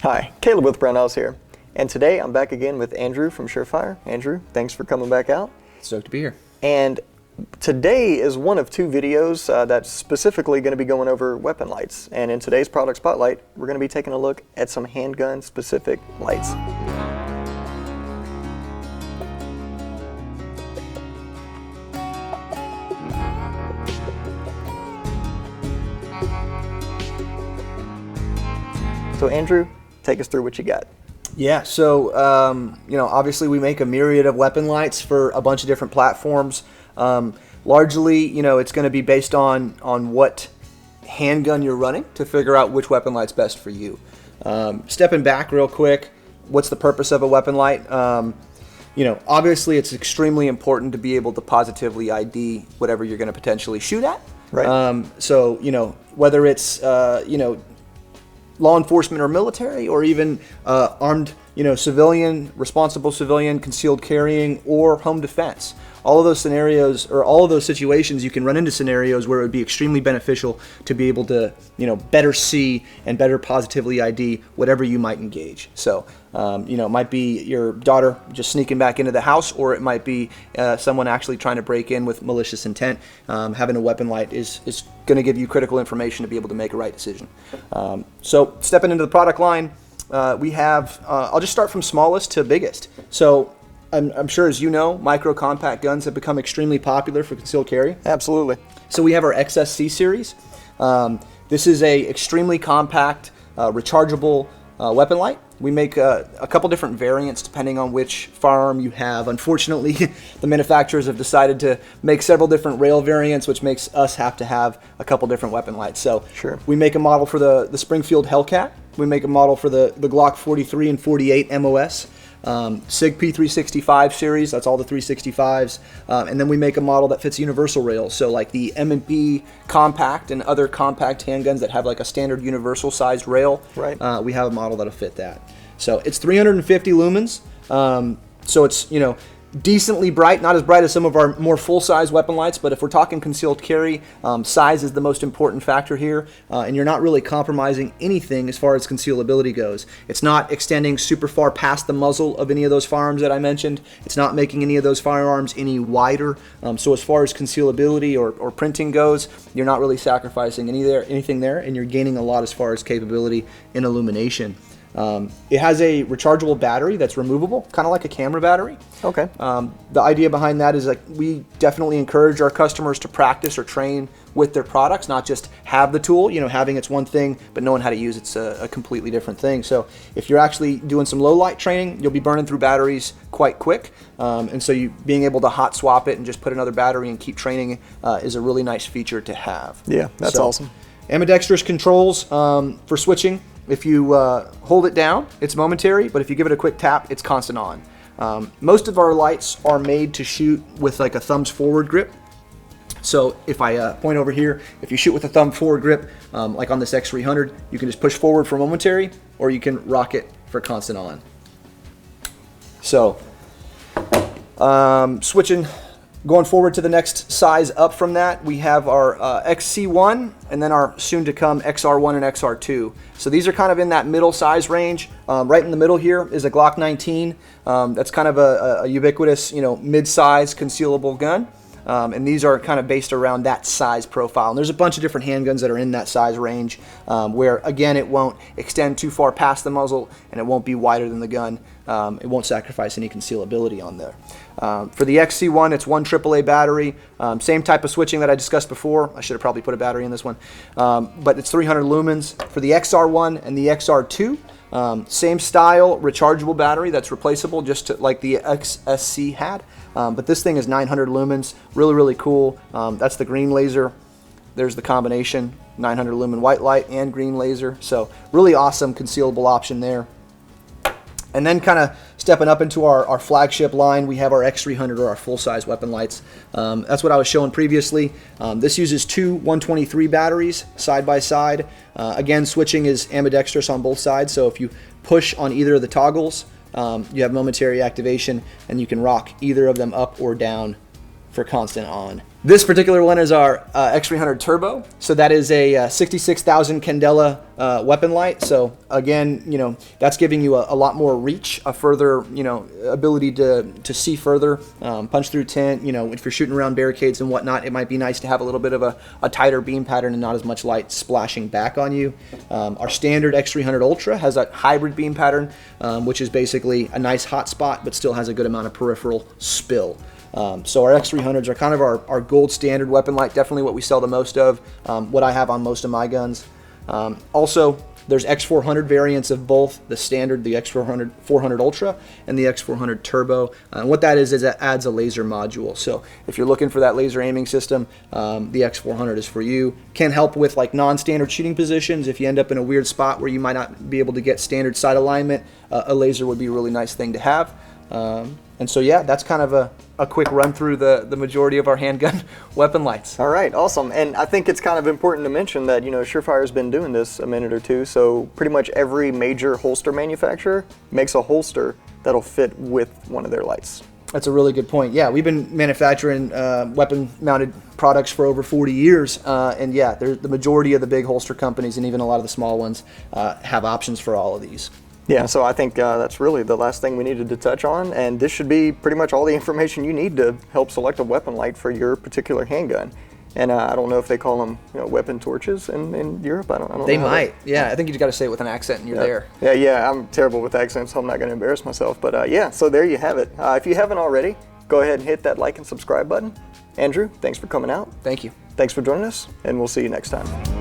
Hi, Caleb with Brownells here. And today I'm back again with Andrew from SureFire. Andrew, thanks for coming back out. Stoked to be here. And today is one of two videos that's specifically going to be going over weapon lights. And in today's product spotlight, we're going to be taking a look at some handgun specific lights. So Andrew, take us through what you got. Yeah, so obviously we make a myriad of weapon lights for a bunch of different platforms. Largely, it's going to be based on what handgun you're running to figure out which weapon light's best for you. Stepping back real quick, what's the purpose of a weapon light? Obviously it's extremely important to be able to positively ID whatever you're going to potentially shoot at. Right. So whether it's law enforcement or military, or even armed, civilian, responsible civilian, concealed carrying, or home defense. All of those scenarios, or all of those situations, you can run into scenarios where it would be extremely beneficial to be able to, better see and better positively ID whatever you might engage. So, it might be your daughter just sneaking back into the house, or it might be someone actually trying to break in with malicious intent. Having a weapon light is going to give you critical information to be able to make a right decision. So, stepping into the product line, we have, I'll just start from smallest to biggest. So, I'm sure, as you know, micro compact guns have become extremely popular for concealed carry. Absolutely. So we have our XSC series. This is a extremely compact, rechargeable weapon light. We make a couple different variants depending on which firearm you have. Unfortunately, the manufacturers have decided to make several different rail variants, which makes us have to have a couple different weapon lights. So sure. We make a model for the Springfield Hellcat. We make a model for the Glock 43 and 48 MOS. SIG P365 series, that's all the 365s, and then we make a model that fits universal rails, so like the M&P Compact and other compact handguns that have like a standard universal sized rail. Right. We have a model that'll fit that. So it's 350 lumens, so it's decently bright, not as bright as some of our more full-size weapon lights, but if we're talking concealed carry, size is the most important factor here, and you're not really compromising anything as far as concealability goes. It's not extending super far past the muzzle of any of those firearms that I mentioned. It's not making any of those firearms any wider. So as far as concealability or printing goes, you're not really sacrificing anything there, and you're gaining a lot as far as capability in illumination. It has a rechargeable battery that's removable, kind of like a camera battery. Okay. The idea behind that is like we definitely encourage our customers to practice or train with their products, not just have the tool. Having it's one thing, but knowing how to use it's a completely different thing. So if you're actually doing some low light training, you'll be burning through batteries quite quick. And so you being able to hot swap it and just put another battery and keep training is a really nice feature to have. Yeah, that's awesome. Ambidextrous controls for switching. If you hold it down, it's momentary, but if you give it a quick tap, it's constant on. Most of our lights are made to shoot with like a thumbs forward grip. So if I point over here, if you shoot with a thumb forward grip, like on this X300, you can just push forward for momentary, or you can rock it for constant on. So switching. Going forward to the next size up from that, we have our XC1 and then our soon-to-come XR1 and XR2. So these are kind of in that middle size range. Right in the middle here is a Glock 19. That's kind of a ubiquitous, mid-size concealable gun. And these are kind of based around that size profile. And there's a bunch of different handguns that are in that size range where, again, it won't extend too far past the muzzle and it won't be wider than the gun. It won't sacrifice any concealability on there. For the XC1, it's one AAA battery. Same type of switching that I discussed before. I should have probably put a battery in this one. But it's 300 lumens. For the XR1 and the XR2, same style, rechargeable battery that's replaceable, just like the XSC had. But this thing is 900 lumens, really, really cool. That's the green laser. There's the combination, 900 lumen white light and green laser. So really awesome concealable option there. And then kind of stepping up into our flagship line, we have our X300 or our full-size weapon lights. That's what I was showing previously. This uses two 123 batteries side by side. Again, switching is ambidextrous on both sides, so if you push on either of the toggles, you have momentary activation, and you can rock either of them up or down for constant on. This particular one is our X300 Turbo. So that is a 66,000 candela weapon light. So again, you know, that's giving you a lot more reach, a further, you know, ability to see further, punch through tint. You know, if you're shooting around barricades and whatnot, it might be nice to have a little bit of a tighter beam pattern and not as much light splashing back on you. Our standard X300 Ultra has a hybrid beam pattern, which is basically a nice hot spot, but still has a good amount of peripheral spill. So our X300s are kind of our gold standard weapon light, definitely what we sell the most of, what I have on most of my guns. Also, there's X400 variants of both the standard, the X400 Ultra, and the X400 Turbo. And what that is it adds a laser module. So if you're looking for that laser aiming system, the X400 is for you. Can help with like non-standard shooting positions. If you end up in a weird spot where you might not be able to get standard sight alignment, a laser would be a really nice thing to have. And so yeah, that's kind of a quick run through the majority of our handgun weapon lights. All right, awesome. And I think it's kind of important to mention that, you know, SureFire's been doing this a minute or two, so pretty much every major holster manufacturer makes a holster that'll fit with one of their lights. That's a really good point. Yeah, we've been manufacturing weapon-mounted products for over 40 years, and yeah, the majority of the big holster companies and even a lot of the small ones have options for all of these. Yeah, so I think that's really the last thing we needed to touch on, and this should be pretty much all the information you need to help select a weapon light for your particular handgun. And I don't know if they call them, you know, weapon torches in Europe. I don't know. They might. Yeah, I think you got to say it with an accent and you're there. Yeah, I'm terrible with accents, so I'm not going to embarrass myself. But yeah, so there you have it. If you haven't already, go ahead and hit that like and subscribe button. Andrew, thanks for coming out. Thank you. Thanks for joining us, and we'll see you next time.